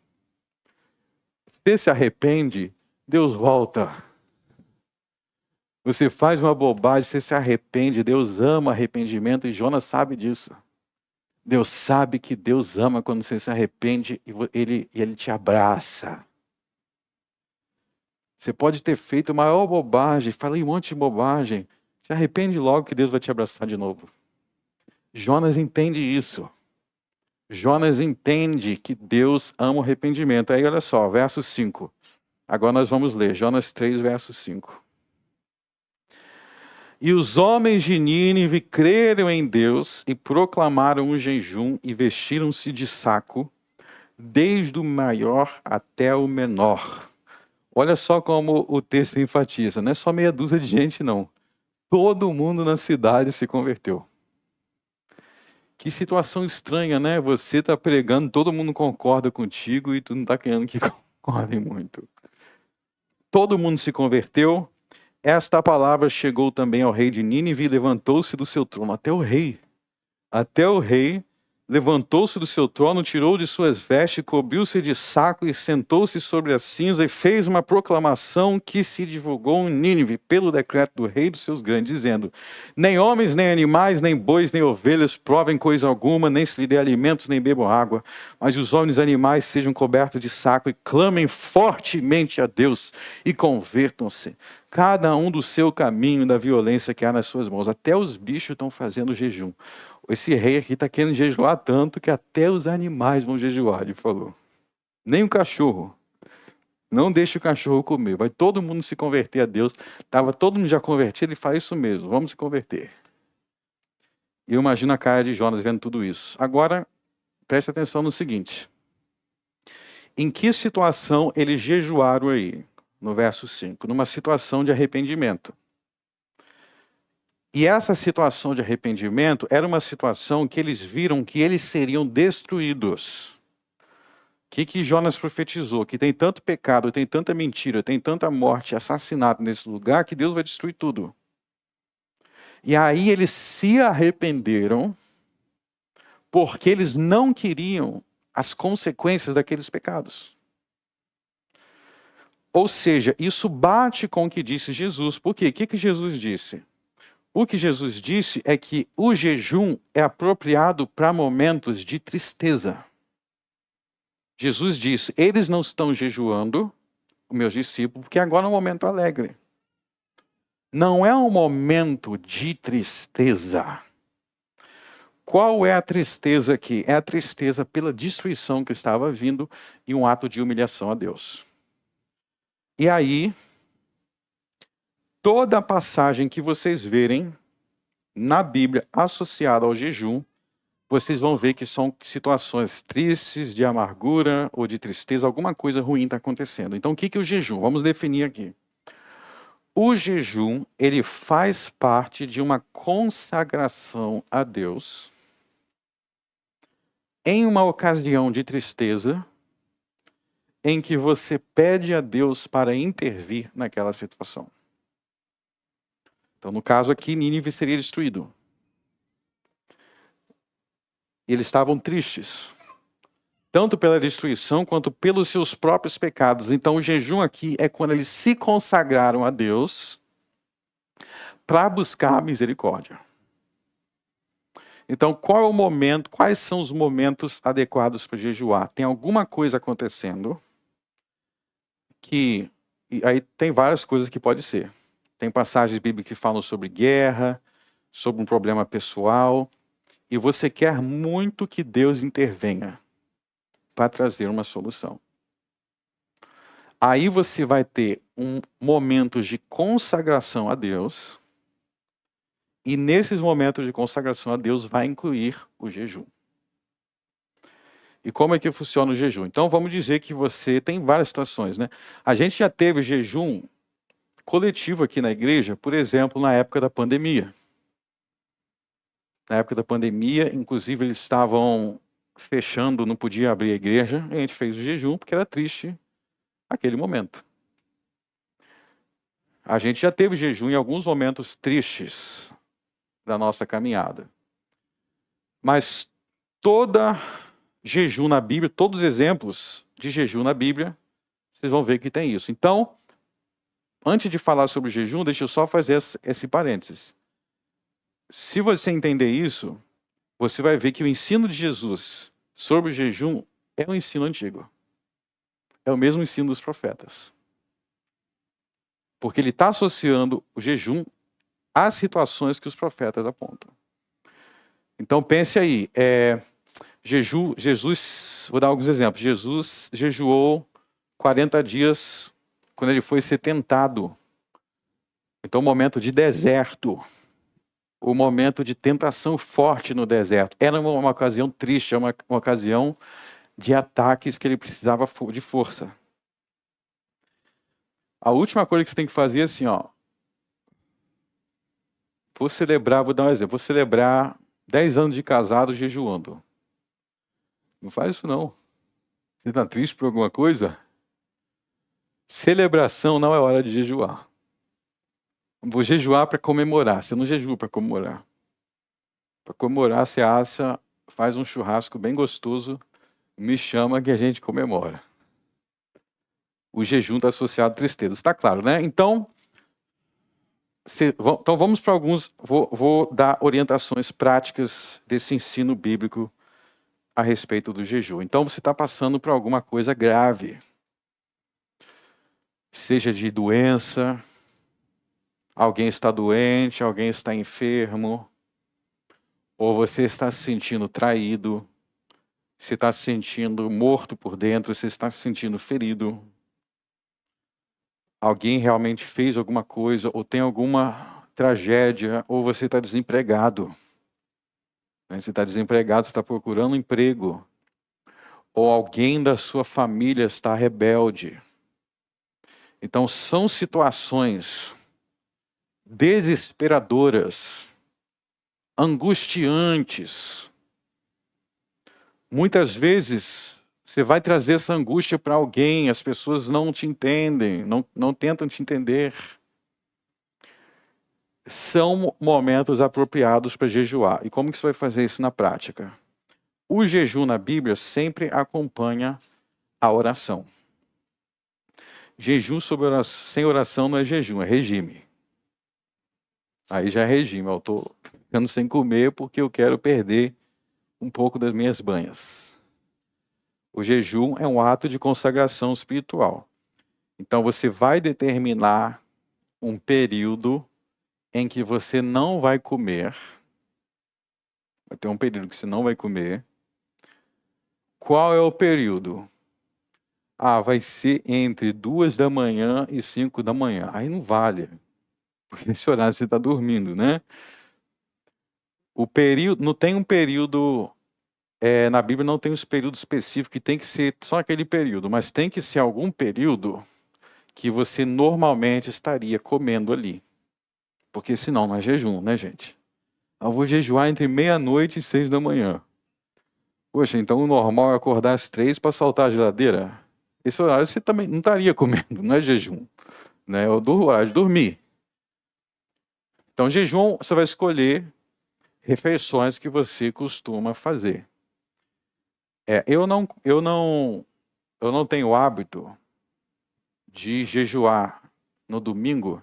você se arrepende, Deus volta. Você faz uma bobagem, você se arrepende, Deus ama arrependimento e Jonas sabe disso. Deus sabe que Deus ama quando você se arrepende e ele te abraça. Você pode ter feito a maior bobagem, falei um monte de bobagem, se arrepende logo que Deus vai te abraçar de novo. Jonas entende isso. Jonas entende que Deus ama o arrependimento. Aí olha só, verso 5. Agora nós vamos ler, Jonas 3, verso 5. E os homens de Nínive creram em Deus e proclamaram um jejum e vestiram-se de saco, desde o maior até o menor. Olha só como o texto enfatiza, não é só meia dúzia de gente não. Todo mundo na cidade se converteu. Que situação estranha, né? Você está pregando, todo mundo concorda contigo e tu não está querendo que concordem muito. Todo mundo se converteu. esta palavra chegou também ao rei de Nínive e levantou-se do seu trono. Até o rei levantou-se do seu trono, tirou de suas vestes, cobriu-se de saco e sentou-se sobre a cinza e fez uma proclamação que se divulgou em Nínive pelo decreto do rei dos seus grandes, dizendo: nem homens, nem animais, nem bois, nem ovelhas provem coisa alguma, nem se lhe dê alimentos, nem bebam água, mas os homens e animais sejam cobertos de saco e clamem fortemente a Deus e convertam-se, cada um do seu caminho, da violência que há nas suas mãos. Até os bichos estão fazendo jejum. Esse rei aqui está querendo jejuar tanto que até os animais vão jejuar, ele falou. Nem o cachorro. Não deixe o cachorro comer. Vai todo mundo se converter a Deus. Estava todo mundo já convertido, ele fala isso mesmo. Vamos se converter. E eu imagino a cara de Jonas vendo tudo isso. Agora, preste atenção no seguinte. Em que situação eles jejuaram aí? No verso 5. Numa situação de arrependimento. E essa situação de arrependimento era uma situação que eles viram que eles seriam destruídos. O que Jonas profetizou? Que tem tanto pecado, tem tanta mentira, tem tanta morte, assassinato nesse lugar, que Deus vai destruir tudo. E aí eles se arrependeram, porque eles não queriam as consequências daqueles pecados. Ou seja, isso bate com o que disse Jesus. Por quê? O que Jesus disse? O que Jesus disse é que o jejum é apropriado para momentos de tristeza. Jesus disse, eles não estão jejuando, os meus discípulos, porque agora é um momento alegre. Não é um momento de tristeza. Qual é a tristeza aqui? É a tristeza pela destruição que estava vindo e um ato de humilhação a Deus. E aí, toda a passagem que vocês verem na Bíblia associada ao jejum, vocês vão ver que são situações tristes, de amargura ou de tristeza, alguma coisa ruim está acontecendo. Então, o que é o jejum? Vamos definir aqui. O jejum, ele faz parte de uma consagração a Deus em uma ocasião de tristeza, em que você pede a Deus para intervir naquela situação. Então, no caso aqui, Nínive seria destruído. Eles estavam tristes, tanto pela destruição quanto pelos seus próprios pecados. Então, o jejum aqui é quando eles se consagraram a Deus para buscar a misericórdia. Então, qual é o momento, quais são os momentos adequados para jejuar? Tem alguma coisa acontecendo que, e aí tem várias coisas que pode ser. Tem passagens bíblicas que falam sobre guerra, sobre um problema pessoal, e você quer muito que Deus intervenha para trazer uma solução. Aí você vai ter momentos de consagração a Deus, e nesses momentos de consagração a Deus vai incluir o jejum. E como é que funciona o jejum? Então vamos dizer que você tem várias situações, né? A gente já teve jejum coletivo aqui na igreja, por exemplo, na época da pandemia. Na época da pandemia, inclusive eles estavam fechando, não podia abrir a igreja, e a gente fez o jejum porque era triste aquele momento. A gente já teve jejum em alguns momentos tristes da nossa caminhada. Mas toda jejum na Bíblia, todos os exemplos de jejum na Bíblia, vocês vão ver que tem isso. Então, antes de falar sobre o jejum, deixa eu só fazer esse parênteses. Se você entender isso, você vai ver que o ensino de Jesus sobre o jejum é um ensino antigo. É o mesmo ensino dos profetas. Porque ele está associando o jejum às situações que os profetas apontam. Então pense aí, Jesus, vou dar alguns exemplos. Jesus jejuou 40 dias quando ele foi ser tentado. Então, momento de deserto, o momento de tentação forte no deserto. Era uma ocasião triste, uma ocasião de ataques que ele precisava de força. A última coisa que você tem que fazer é assim, ó. Vou celebrar, vou dar um exemplo, vou celebrar 10 anos de casado jejuando. Não faz isso não. Você está triste por alguma coisa? Celebração não é hora de jejuar. Vou jejuar para comemorar. Você não jejua para comemorar. Para comemorar, você assa, faz um churrasco bem gostoso, me chama que a gente comemora. O jejum está associado à tristeza. Está claro, né? Então vamos para alguns. Vou dar orientações práticas desse ensino bíblico a respeito do jejum. Então você está passando por alguma coisa grave, seja de doença, alguém está doente, alguém está enfermo, ou você está se sentindo traído, você está se sentindo morto por dentro, você está se sentindo ferido. Alguém realmente fez alguma coisa, ou tem alguma tragédia, ou você está desempregado. Você está desempregado, você está procurando um emprego. Ou alguém da sua família está rebelde. Então são situações desesperadoras, angustiantes. Muitas vezes você vai trazer essa angústia para alguém, as pessoas não te entendem, não tentam te entender. São momentos apropriados para jejuar. E como que você vai fazer isso na prática? O jejum na Bíblia sempre acompanha a oração. Jejum sem oração não é jejum, é regime. Aí já é regime. Eu estou ficando sem comer porque eu quero perder um pouco das minhas banhas. O jejum é um ato de consagração espiritual. Então você vai determinar um período em que você não vai comer. Vai ter um período que você não vai comer. Qual é o período? Vai ser entre 2 da manhã e 5 da manhã. Aí não vale. Porque nesse horário você está dormindo, né? O período, não tem um período, na Bíblia não tem um período específico que tem que ser só aquele período, mas tem que ser algum período que você normalmente estaria comendo ali. Porque senão não é jejum, né, gente? Eu vou jejuar entre meia-noite e 6 da manhã. Poxa, então o normal é acordar às 3 para saltar a geladeira? Esse horário você também não estaria comendo, não é jejum. Né? É o horário de dormir. Então, jejum, você vai escolher refeições que você costuma fazer. Eu não tenho o hábito de jejuar no domingo,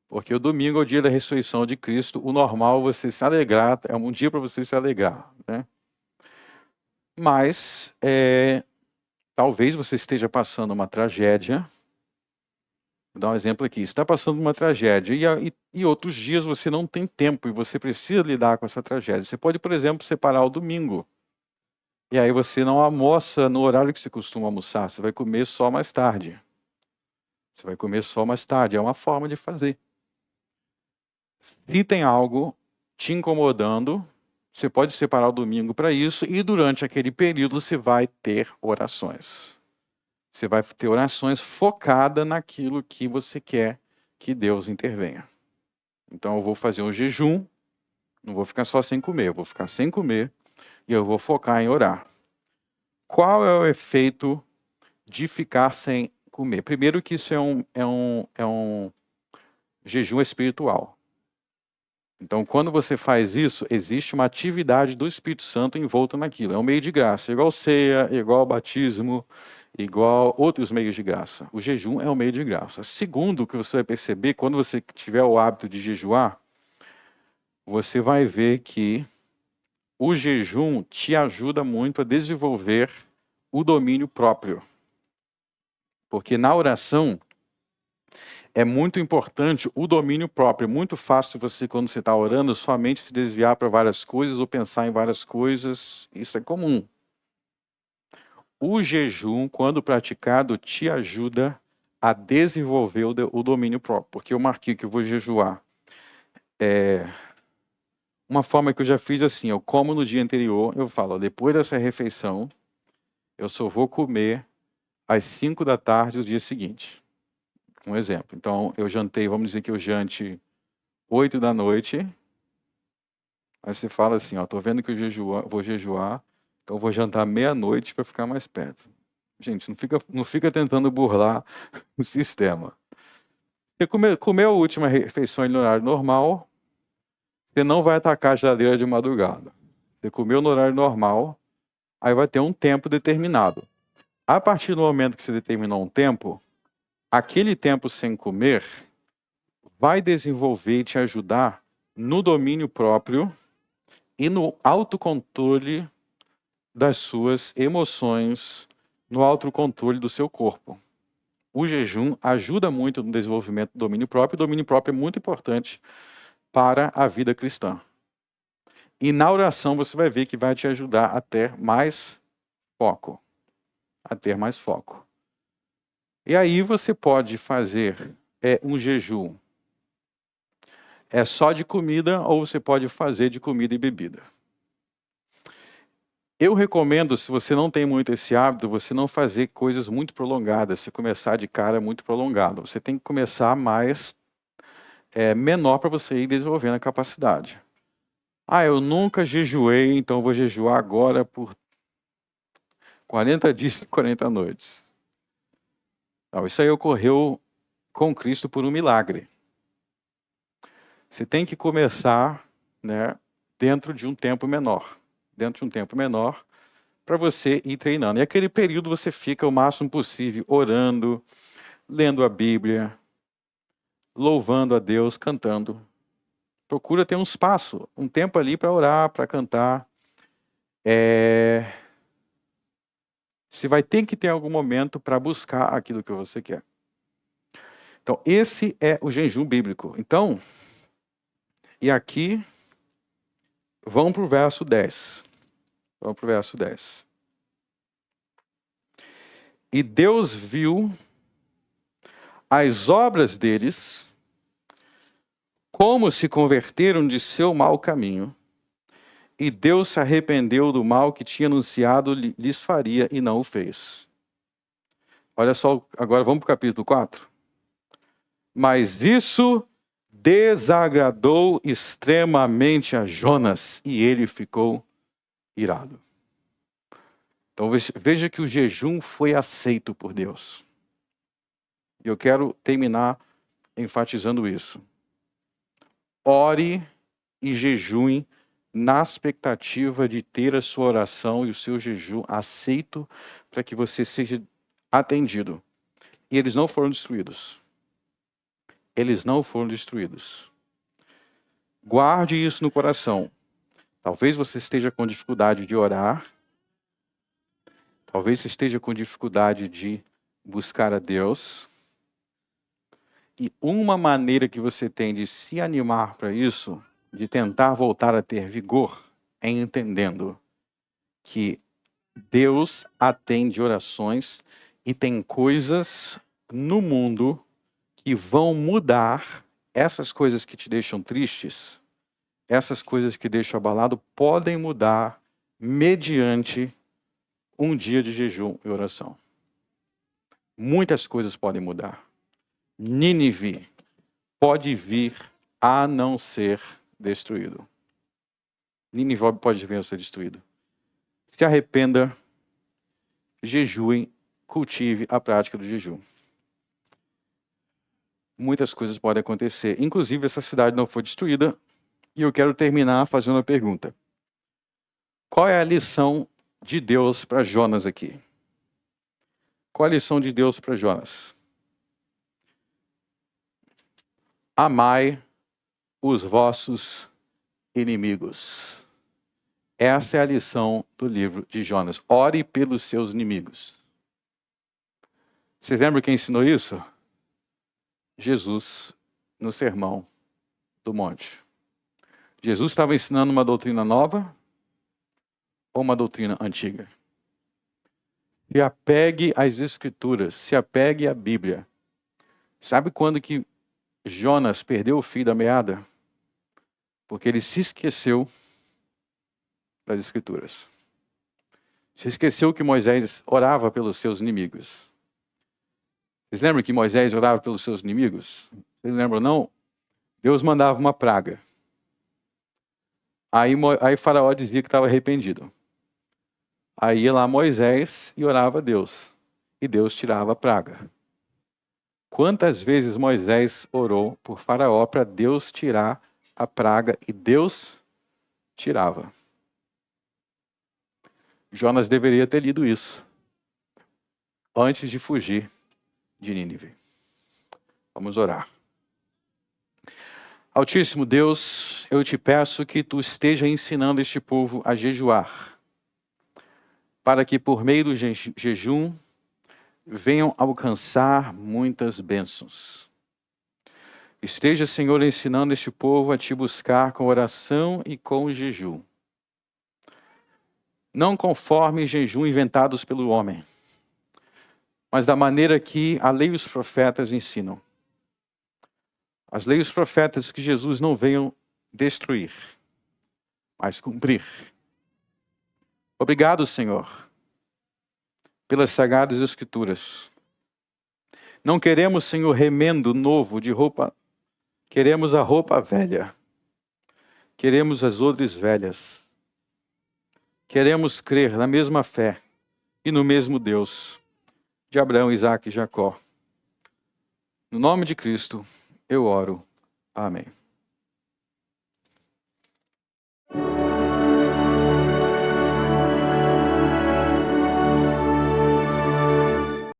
porque o domingo é o dia da ressurreição de Cristo. O normal é você se alegrar, é um dia para você se alegrar, né? Mas, talvez você esteja passando uma tragédia. Vou dar um exemplo aqui. Você está passando uma tragédia e outros dias você não tem tempo e você precisa lidar com essa tragédia. Você pode, por exemplo, separar o domingo. E aí você não almoça no horário que você costuma almoçar. Você vai comer só mais tarde. Você vai comer só mais tarde. É uma forma de fazer. Se tem algo te incomodando, você pode separar o domingo para isso e durante aquele período você vai ter orações. Você vai ter orações focadas naquilo que você quer que Deus intervenha. Então eu vou fazer um jejum, não vou ficar só sem comer, eu vou ficar sem comer e eu vou focar em orar. Qual é o efeito de ficar sem comer? Primeiro que isso é um jejum espiritual. Então quando você faz isso, existe uma atividade do Espírito Santo envolta naquilo. É um meio de graça, igual ceia, igual batismo, igual outros meios de graça. O jejum é um meio de graça. Segundo, o que você vai perceber, quando você tiver o hábito de jejuar, você vai ver que o jejum te ajuda muito a desenvolver o domínio próprio. Porque na oração é muito importante o domínio próprio. É muito fácil você, quando você está orando, sua mente se desviar para várias coisas ou pensar em várias coisas. Isso é comum. O jejum, quando praticado, te ajuda a desenvolver o domínio próprio. Porque eu marquei que eu vou jejuar. Uma forma que eu já fiz assim, eu como no dia anterior, eu falo, depois dessa refeição, eu só vou comer às 5 da tarde do dia seguinte. Um exemplo. Então, eu jantei, vamos dizer que eu jante 8 da noite. Aí você fala assim, tô vendo que eu vou jejuar, então eu vou jantar meia-noite para ficar mais perto. Gente, não fica tentando burlar o sistema. Você comeu a última refeição no horário normal, você não vai atacar a geladeira de madrugada. Você comeu no horário normal, aí vai ter um tempo determinado. A partir do momento que você determinou um tempo, aquele tempo sem comer vai desenvolver e te ajudar no domínio próprio e no autocontrole das suas emoções, no autocontrole do seu corpo. O jejum ajuda muito no desenvolvimento do domínio próprio. O domínio próprio é muito importante para a vida cristã. E na oração você vai ver que vai te ajudar a ter mais foco. A ter mais foco. E aí você pode fazer um jejum. É só de comida ou você pode fazer de comida e bebida. Eu recomendo, se você não tem muito esse hábito, você não fazer coisas muito prolongadas. Se começar de cara muito prolongado. Você tem que começar mais menor para você ir desenvolvendo a capacidade. Eu nunca jejuei, então vou jejuar agora por 40 dias e 40 noites. Não, isso aí ocorreu com Cristo por um milagre. Você tem que começar, dentro de um tempo menor. Dentro de um tempo menor, para você ir treinando. E aquele período você fica o máximo possível orando, lendo a Bíblia, louvando a Deus, cantando. Procura ter um espaço, um tempo ali para orar, para cantar. Você vai ter que ter algum momento para buscar aquilo que você quer. Então, esse é o jejum bíblico. Então, e aqui, vamos para o verso 10. Vamos para o verso 10. E Deus viu as obras deles, como se converteram de seu mau caminho, e Deus se arrependeu do mal que tinha anunciado lhes faria e não o fez. Olha só, agora vamos para o capítulo 4. Mas isso desagradou extremamente a Jonas, e ele ficou irado. Então veja que o jejum foi aceito por Deus. E eu quero terminar enfatizando isso. Ore e jejue na expectativa de ter a sua oração e o seu jejum aceito para que você seja atendido. E eles não foram destruídos. Eles não foram destruídos. Guarde isso no coração. Talvez você esteja com dificuldade de orar. Talvez você esteja com dificuldade de buscar a Deus. E uma maneira que você tem de se animar para isso, de tentar voltar a ter vigor, é entendendo que Deus atende orações e tem coisas no mundo que vão mudar. Essas coisas que te deixam tristes, essas coisas que deixam abalado, podem mudar mediante um dia de jejum e oração. Muitas coisas podem mudar. Nínive pode vir a não ser destruído. Nínive pode vir a ser destruído. Se arrependa, jejue, cultive a prática do jejum. Muitas coisas podem acontecer. Inclusive, essa cidade não foi destruída. E eu quero terminar fazendo uma pergunta. Qual é a lição de Deus para Jonas aqui? Qual é a lição de Deus para Jonas? Amai os vossos inimigos. Essa é a lição do livro de Jonas. Ore pelos seus inimigos. Vocês lembram quem ensinou isso? Jesus, no Sermão do Monte. Jesus estava ensinando uma doutrina nova ou uma doutrina antiga? Se apegue às Escrituras, se apegue à Bíblia. Sabe quando que Jonas perdeu o fio da meada? Porque ele se esqueceu das Escrituras. Se esqueceu que Moisés orava pelos seus inimigos. Vocês lembram que Moisés orava pelos seus inimigos? Vocês lembram, não? Deus mandava uma praga. Aí Faraó dizia que estava arrependido. Aí ia lá Moisés e orava a Deus. E Deus tirava a praga. Quantas vezes Moisés orou por Faraó para Deus tirar a praga e Deus tirava. Jonas deveria ter lido isso antes de fugir de Nínive. Vamos orar. Altíssimo Deus, eu te peço que tu esteja ensinando este povo a jejuar, para que por meio do jejum venham alcançar muitas bênçãos. Esteja, Senhor, ensinando este povo a te buscar com oração e com jejum. Não conforme jejum inventados pelo homem, mas da maneira que a lei e os profetas ensinam. As leis e os profetas que Jesus não venham destruir, mas cumprir. Obrigado, Senhor, pelas Sagradas Escrituras. Não queremos, Senhor, remendo novo de roupa. Queremos a roupa velha. Queremos as odres velhas. Queremos crer na mesma fé e no mesmo Deus de Abraão, Isaque e Jacó. No nome de Cristo, eu oro. Amém.